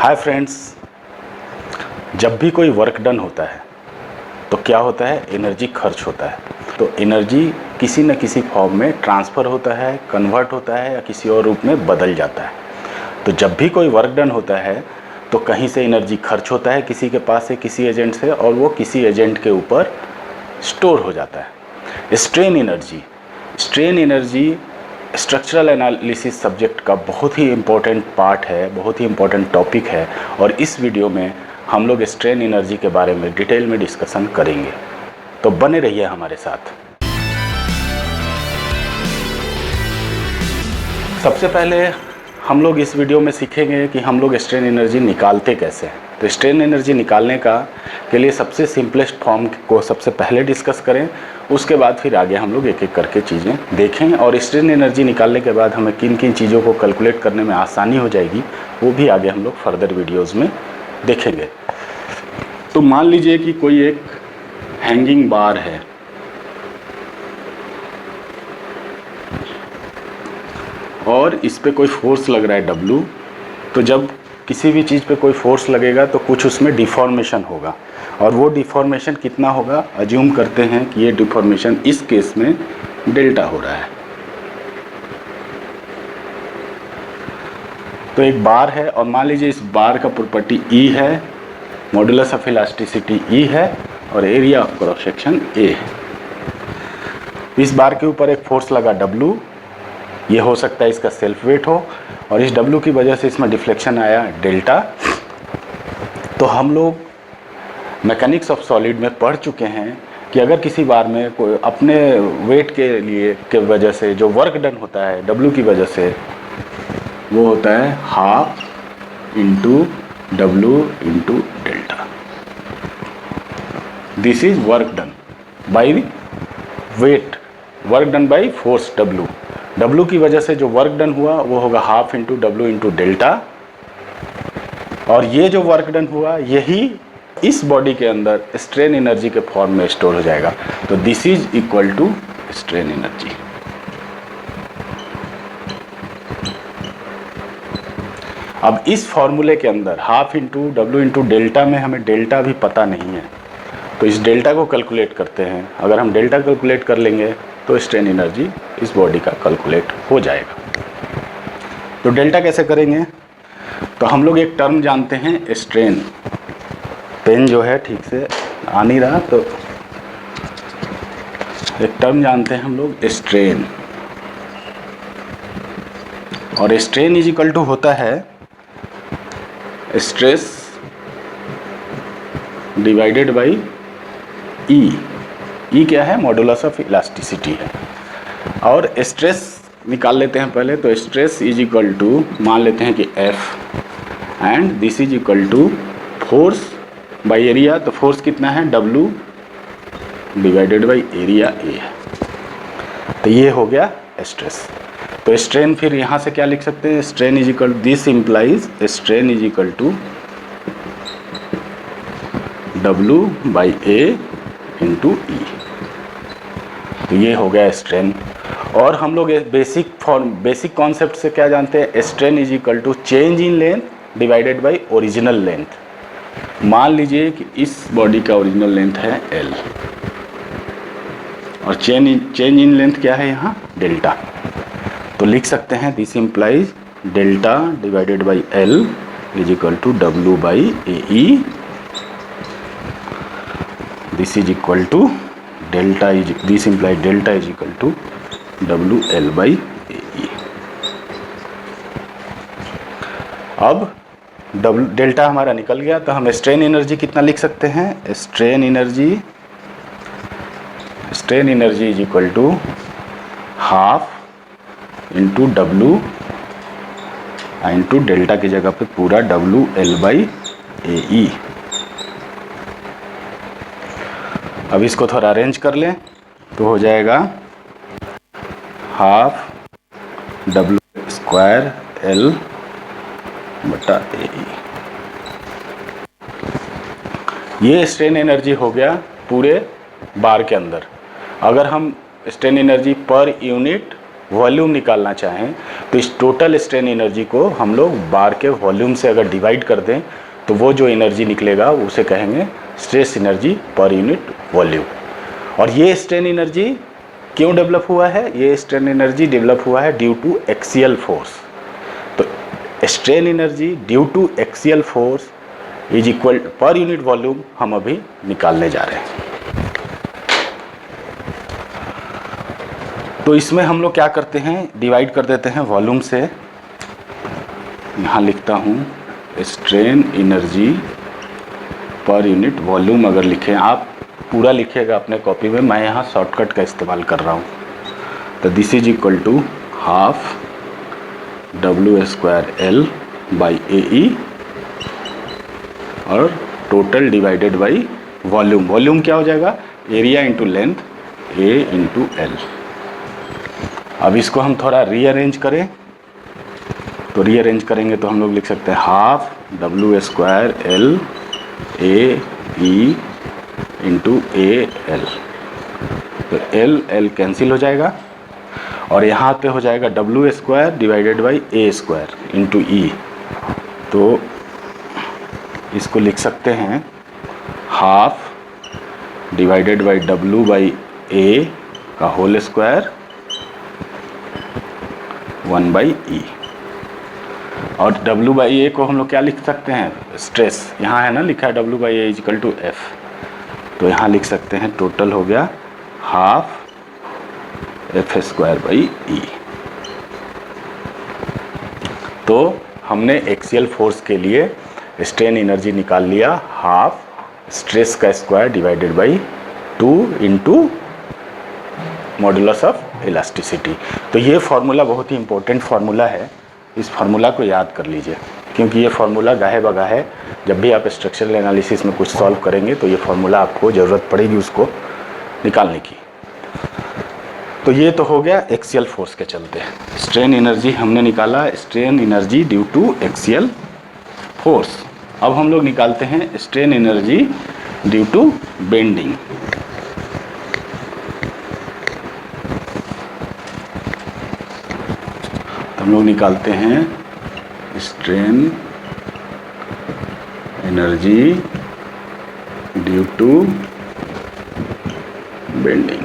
Hi friends, जब भी कोई वर्क डन होता है तो क्या होता है, एनर्जी खर्च होता है। तो एनर्जी किसी न किसी फॉर्म में ट्रांसफ़र होता है, कन्वर्ट होता है या किसी और रूप में बदल जाता है। तो जब भी कोई वर्क डन होता है तो कहीं से एनर्जी खर्च होता है किसी के पास से, किसी एजेंट से, और वो किसी एजेंट के ऊपर स्टोर हो जाता है। Strain energy structural analysis subject का बहुत ही इम्पोर्टेंट पार्ट है, बहुत ही इम्पोर्टेंट टॉपिक है, और इस वीडियो में हम लोग स्ट्रेन एनर्जी के बारे में डिटेल में डिस्कशन करेंगे। तो बने रहिए हमारे साथ। सबसे पहले हम लोग इस वीडियो में सीखेंगे कि हम लोग स्ट्रेन एनर्जी निकालते कैसे हैं। तो स्ट्रेन एनर्जी निकालने के लिए सबसे सिंपलेस्ट फॉर्म को सबसे पहले डिस्कस करें, उसके बाद फिर आगे हम लोग एक एक करके चीज़ें देखें, और स्ट्रेन एनर्जी निकालने के बाद हमें किन किन चीज़ों को कैलकुलेट करने में आसानी हो जाएगी वो भी आगे हम लोग फर्दर वीडियोज़ में देखेंगे। तो मान लीजिए कि कोई एक हैंगिंग बार है और इस पे कोई फोर्स लग रहा है W। तो जब किसी भी चीज़ पे कोई फोर्स लगेगा तो कुछ उसमें डिफॉर्मेशन होगा, और वो डिफॉर्मेशन कितना होगा, अज्यूम करते हैं कि ये डिफॉर्मेशन इस केस में डेल्टा हो रहा है। तो एक बार है और मान लीजिए इस बार का प्रॉपर्टी E है, मॉडुलस ऑफ इलास्टिसिटी E है, और area of cross section A है। इस बार के ऊपर एक फोर्स लगा W, ये हो सकता है इसका सेल्फ वेट हो, और इस W की वजह से इसमें डिफ्लेक्शन आया डेल्टा। तो हम लोग मैकेनिक्स ऑफ सॉलिड में पढ़ चुके हैं कि अगर किसी बार में कोई अपने वेट के वजह से जो वर्क डन होता है W की वजह से, वो होता है half into W into delta. This is work done by wait, work done by force W की वजह से जो वर्क डन हुआ वो होगा half into W into delta, और ये जो वर्क डन हुआ यही इस बॉडी के अंदर स्ट्रेन एनर्जी के फॉर्म में स्टोर हो जाएगा। तो this is equal to strain energy. अब इस फॉर्मूले के अंदर half into W into delta में हमें डेल्टा भी पता नहीं है, तो इस डेल्टा को कैलकुलेट करते हैं। अगर हम डेल्टा कैलकुलेट कर लेंगे तो स्ट्रेन एनर्जी इस बॉडी का कैलकुलेट हो जाएगा। तो डेल्टा कैसे करेंगे, तो हम लोग एक टर्म जानते हैं स्ट्रेन। पेन जो है ठीक से आ नहीं रहा, तो एक टर्म जानते हैं हम लोग स्ट्रेन, और स्ट्रेन इज इक्वल टू होता है स्ट्रेस डिवाइडेड बाई ई क्या है, मॉडुलस ऑफ इलास्टिसिटी है। और स्ट्रेस निकाल लेते हैं पहले। तो स्ट्रेस इज इक्वल टू मान लेते हैं कि F, and this is equal to force by area. तो फोर्स कितना है, W divided by area A है। तो ये हो गया स्ट्रेस। तो स्ट्रेन फिर यहाँ से क्या लिख सकते हैं, strain is equal, this implies strain is equal to W by A into E। तो ये हो गया स्ट्रेन। और हम लोग बेसिक कॉन्सेप्ट से क्या जानते हैं, strain is equal to change in length divided by original length. मान लीजिए कि इस बॉडी का ओरिजिनल लेंथ है L, और चेंज इन लेंथ क्या है यहाँ, डेल्टा। तो लिख सकते हैं this implies delta divided by L is equal to W by AE। This is equal to delta is, this implies delta is equal to WL by AE। अब delta हमारा निकल गया, तो हम स्ट्रेन एनर्जी कितना लिख सकते हैं, strain energy is equal to half into W into delta की जगह पे पूरा WL बाई AE। अब इसको थोड़ा अरेंज कर लें तो हो जाएगा हाफ W स्क्वायर L बटा AE। ये स्ट्रेन एनर्जी हो गया पूरे बार के अंदर। अगर हम स्ट्रेन एनर्जी पर यूनिट वॉल्यूम निकालना चाहें तो इस टोटल स्ट्रेन एनर्जी को हम लोग बार के वॉल्यूम से अगर डिवाइड कर दें तो वो जो एनर्जी निकलेगा उसे कहेंगे स्ट्रेस एनर्जी पर यूनिट वॉल्यूम। और ये स्ट्रेन एनर्जी क्यों डेवलप हुआ है? ये स्ट्रेन एनर्जी डेवलप हुआ है ड्यू टू एक्सियल फोर्स। तो strain energy due to axial force is equal per unit volume हम अभी निकालने जा रहे हैं। तो इसमें हम लोग क्या करते हैं, डिवाइड कर देते हैं वॉल्यूम से। यहाँ लिखता हूँ स्ट्रेन एनर्जी पर यूनिट वॉल्यूम। अगर लिखें आप, पूरा लिखिएगा अपने कॉपी में, मैं यहाँ शॉर्टकट का इस्तेमाल कर रहा हूँ। तो this is equal to half W² L/AE और total divided by volume. Volume क्या हो जाएगा? Area into length, A into L। अब इसको हम थोड़ा रीअरेंज करें, तो रीअरेंज करेंगे तो हम लोग लिख सकते हैं half W² L/AE into AL। तो L कैंसिल हो जाएगा और यहाँ पे हो जाएगा W² divided by A² into E। तो इसको लिख सकते हैं हाफ डिवाइडेड बाई W/A का होल स्क्वायर 1/E। और W/A को हम लोग क्या लिख सकते हैं? स्ट्रेस। यहाँ है ना लिखा है W/A इक्वल टू F। तो यहाँ लिख सकते हैं टोटल हो गया हाफ F²/E। तो हमने एक्सियल फोर्स के लिए स्ट्रेन एनर्जी निकाल लिया, हाफ स्ट्रेस का square divided by 2 into modulus of elasticity. तो ये फार्मूला बहुत ही इंपॉर्टेंट फार्मूला है, इस फार्मूला को याद कर लीजिए, क्योंकि ये फार्मूला गाहे बगा है। जब भी आप स्ट्रक्चरल एनालिसिस में कुछ सॉल्व करेंगे तो ये फार्मूला आपको ज़रूरत पड़ेगी उसको निकालने की। तो ये तो हो गया एक्सियल फोर्स के चलते। स्ट्रेन एनर्जी हमने निकाला, strain energy due to axial force. अब हम लोग निकालते हैं strain energy due to bending. हम लोग निकालते हैं strain energy due to bending.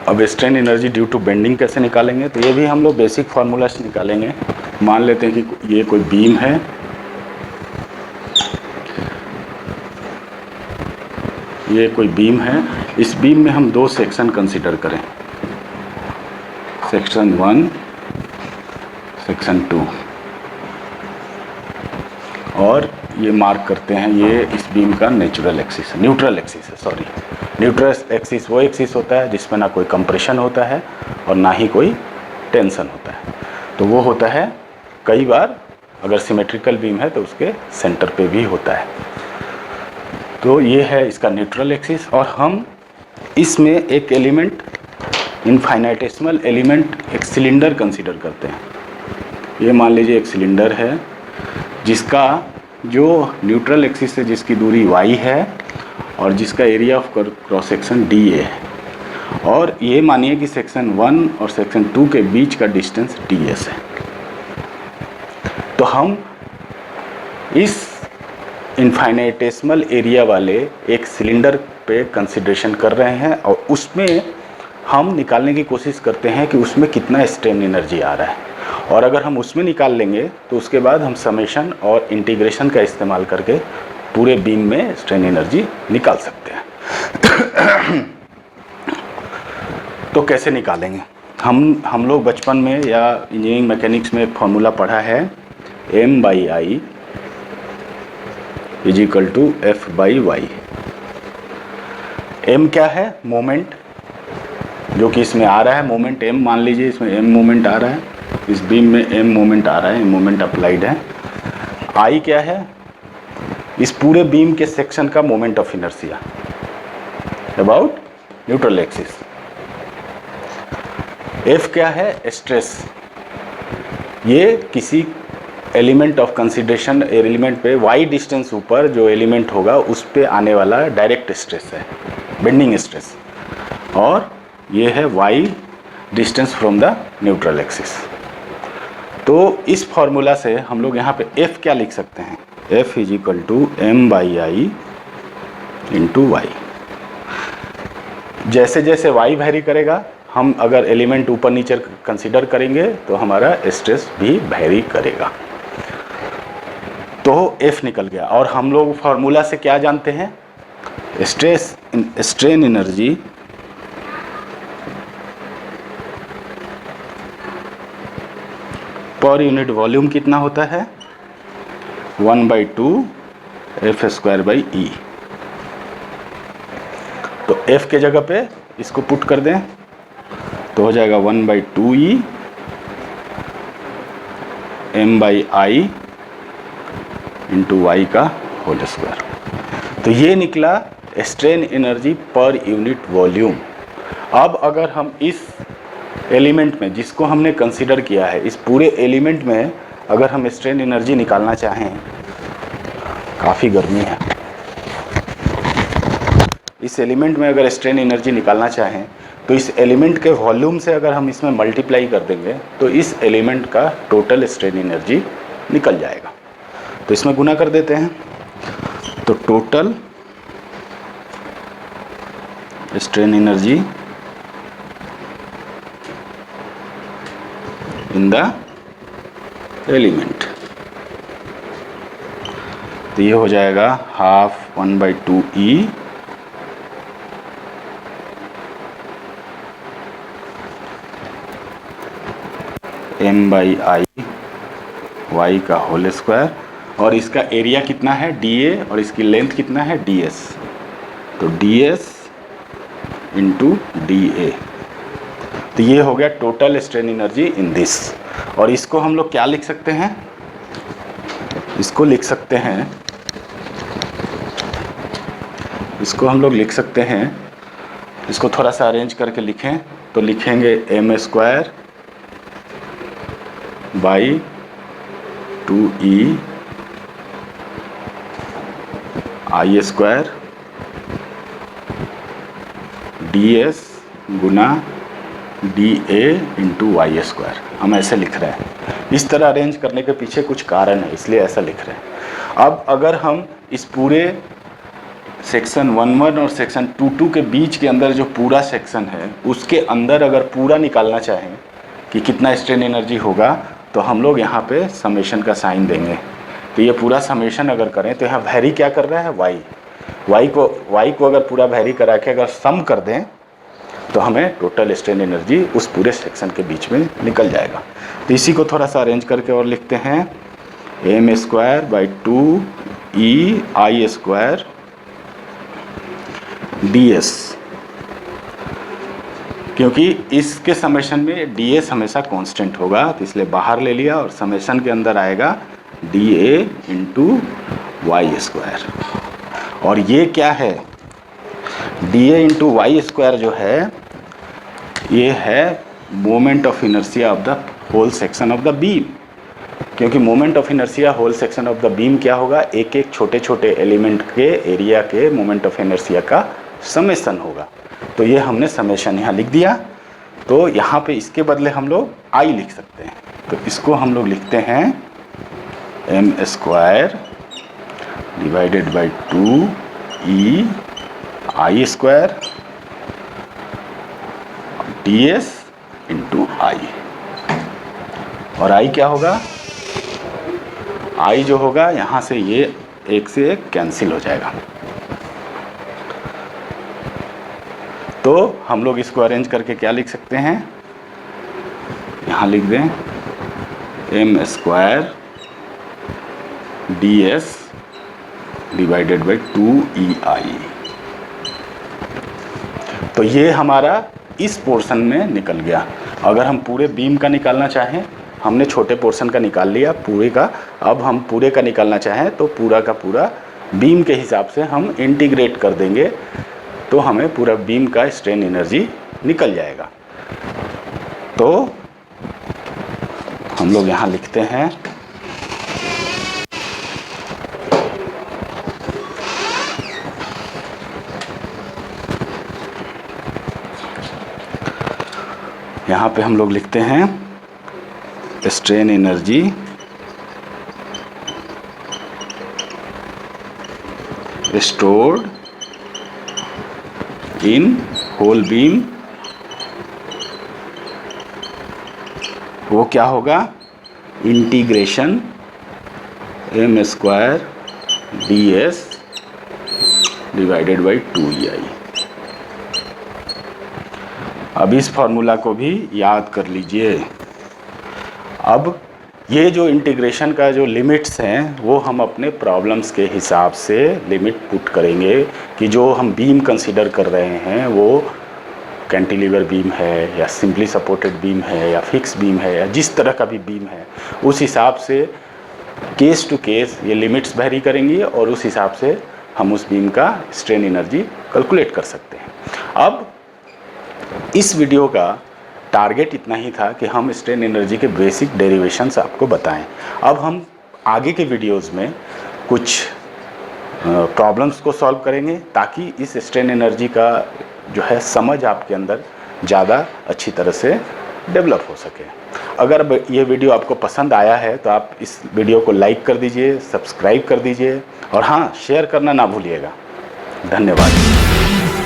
अब strain energy due to bending कैसे निकालेंगे? तो ये भी हम लोग बेसिक फार्मूला से निकालेंगे। मान लेते हैं कि ये कोई बीम है, ये कोई बीम है। इस बीम में हम 2 सेक्शन कंसीडर करें, सेक्शन 1, सेक्शन 2, और ये मार्क करते हैं ये इस बीम का न्यूट्रल एक्सिस है। सॉरी, न्यूट्रल एक्सिस वो एक्सिस होता है जिसमें ना कोई कंप्रेशन होता है और ना ही कोई टेंशन होता है। तो वो होता है कई बार, अगर सिमेट्रिकल बीम है तो उसके सेंटर पे भी होता है। तो ये है इसका न्यूट्रल एक्सिस। और हम इसमें एक एलिमेंट, इनफाइनाइटेसिमल एलिमेंट, एक सिलेंडर कंसीडर करते हैं। ये मान लीजिए एक सिलेंडर है जिसका जो न्यूट्रल एक्सिस से जिसकी दूरी y है और जिसका area of cross section DA है। और ये मानिए कि सेक्शन 1 और सेक्शन 2 के बीच का डिस्टेंस DS है। तो हम इस इनफाइनाइटेसिमल एरिया वाले एक सिलेंडर पे कंसिडरेशन कर रहे हैं और उसमें हम निकालने की कोशिश करते हैं कि उसमें कितना स्ट्रेन एनर्जी आ रहा है। और अगर हम उसमें निकाल लेंगे तो उसके बाद हम समेशन और इंटीग्रेशन का इस्तेमाल करके पूरे बीम में स्ट्रेन एनर्जी निकाल सकते हैं। तो कैसे निकालेंगे? हम लोग बचपन में या इंजीनियरिंग मैकेनिक्स में एक फार्मूला पढ़ा है, M/I is equal to F/y। M क्या है? मोमेंट, जो कि इसमें आ रहा है मोमेंट M। मान लीजिए इसमें M मोमेंट आ रहा है, इस बीम में M मोमेंट आ रहा है, मोमेंट अप्लाइड है। I क्या है? इस पूरे बीम के सेक्शन का moment of inertia about neutral axis. F क्या है? स्ट्रेस। ये किसी एलिमेंट ऑफ कंसिडरेशन एलिमेंट पे y डिस्टेंस ऊपर जो एलिमेंट होगा उस पे आने वाला डायरेक्ट स्ट्रेस है, बेंडिंग स्ट्रेस। और ये है y distance from the neutral axis. तो इस फॉर्मूला से हम लोग यहाँ पे F क्या लिख सकते हैं, F is equal to m/i into y. जैसे जैसे y वेरी करेगा, हम अगर एलिमेंट ऊपर नीचे कंसीडर करेंगे तो हमारा स्ट्रेस भी वेरी करेगा। तो F निकल गया। और हम लोग फॉर्मूला से क्या जानते हैं, स्ट्रेन एनर्जी पर यूनिट वॉल्यूम कितना होता है, 1/2 F²/E। तो F के जगह पे इसको पुट कर दें तो हो जाएगा 1/2E m/i इंटू वाई का होल स्क्वायर। तो ये निकला स्ट्रेन एनर्जी पर यूनिट वॉल्यूम। अब अगर हम इस एलिमेंट में, जिसको हमने कंसीडर किया है, इस पूरे एलिमेंट में अगर हम स्ट्रेन एनर्जी निकालना चाहें, काफ़ी गर्मी है, इस एलिमेंट में अगर स्ट्रेन एनर्जी निकालना चाहें तो इस एलिमेंट के वॉल्यूम से अगर हम इसमें मल्टीप्लाई कर देंगे तो इस एलिमेंट का टोटल स्ट्रेन एनर्जी निकल जाएगा। तो इसमें गुना कर देते हैं, तो total strain energy in the element, तो ये हो जाएगा 12 1/2E m/i y का होल स्क्वायर। और इसका एरिया कितना है, dA, और इसकी लेंथ कितना है, ds। तो ds इंटू dA। तो ये हो गया total strain energy in this. और इसको हम लोग क्या लिख सकते हैं, इसको लिख सकते हैं, इसको हम लोग लिख सकते हैं, इसको थोड़ा सा अरेंज करके लिखें तो लिखेंगे m² by 2E I² ds Guna dA into y²। हम ऐसे लिख रहे हैं। इस तरह अरेंज करने के पीछे कुछ कारण है, इसलिए ऐसा लिख रहे हैं। अब अगर हम इस पूरे सेक्शन 1-1 और सेक्शन 2-2 के बीच के अंदर जो पूरा सेक्शन है, उसके अंदर अगर पूरा निकालना चाहें कि कितना स्ट्रेन एनर्जी होगा, तो हम लोग यहाँ पे समेशन का साइन देंगे। तो ये पूरा समेशन अगर करें तो यहाँ वैरी क्या कर रहा है, y को अगर पूरा वैरी करा के अगर सम कर दें तो हमें टोटल स्ट्रेन एनर्जी उस पूरे सेक्शन के बीच में निकल जाएगा। तो इसी को थोड़ा सा अरेंज करके और लिखते हैं m²/2E I² ds, क्योंकि इसके समेशन में ds हमेशा कांस्टेंट होगा, तो इसलिए बाहर ले लिया और समेशन के अंदर आएगा dA इंटू y²। और ये क्या है, dA इंटू y² जो है, ये है moment of inertia of the whole section of the beam. क्योंकि moment of inertia whole section of the beam क्या होगा, एक एक छोटे छोटे एलिमेंट के एरिया के मोमेंट ऑफ इनर्शिया का समेशन होगा। तो ये हमने समेशन यहाँ लिख दिया। तो यहाँ पे इसके बदले हम लोग I लिख सकते हैं। तो इसको हम लोग लिखते हैं m² divided by 2E I² ds into I। और I क्या होगा, I जो होगा यहाँ से ये एक से एक कैंसिल हो जाएगा। तो हम लोग इसको अरेंज करके क्या लिख सकते हैं, यहाँ लिख दें m² ds divided by 2EI। तो ये हमारा इस पोर्शन में निकल गया। अगर हम पूरे बीम का निकालना चाहें, हमने छोटे पोर्शन का निकाल लिया पूरे का, अब हम पूरे का निकालना चाहें तो पूरा का पूरा बीम के हिसाब से हम इंटीग्रेट कर देंगे, तो हमें पूरा बीम का स्ट्रेन एनर्जी निकल जाएगा। तो हम लोग यहाँ लिखते हैं यहाँ पे हम लोग लिखते हैं strain energy stored in whole beam, वो क्या होगा, integration m square ds divided by 2EI। अब इस फॉर्मूला को भी याद कर लीजिए। अब ये जो इंटीग्रेशन का जो लिमिट्स हैं वो हम अपने प्रॉब्लम्स के हिसाब से लिमिट पुट करेंगे कि जो हम बीम कंसीडर कर रहे हैं वो कैंटिलीवर बीम है या सिंपली सपोर्टेड बीम है या फिक्स बीम है या जिस तरह का भी बीम है, उस हिसाब से केस टू केस ये लिमिट्स वेरी करेंगी और उस हिसाब से हम उस बीम का स्ट्रेन एनर्जी कैलकुलेट कर सकते हैं। अब इस वीडियो का टारगेट इतना ही था कि हम स्ट्रेन एनर्जी के बेसिक डेरिवेशंस आपको बताएं। अब हम आगे के वीडियोस में कुछ प्रॉब्लम्स को सॉल्व करेंगे ताकि इस स्ट्रेन एनर्जी का जो है समझ आपके अंदर ज़्यादा अच्छी तरह से डेवलप हो सके। अगर ये वीडियो आपको पसंद आया है तो आप इस वीडियो को लाइक कर दीजिए, सब्सक्राइब कर दीजिए और हाँ, शेयर करना ना भूलिएगा। धन्यवाद।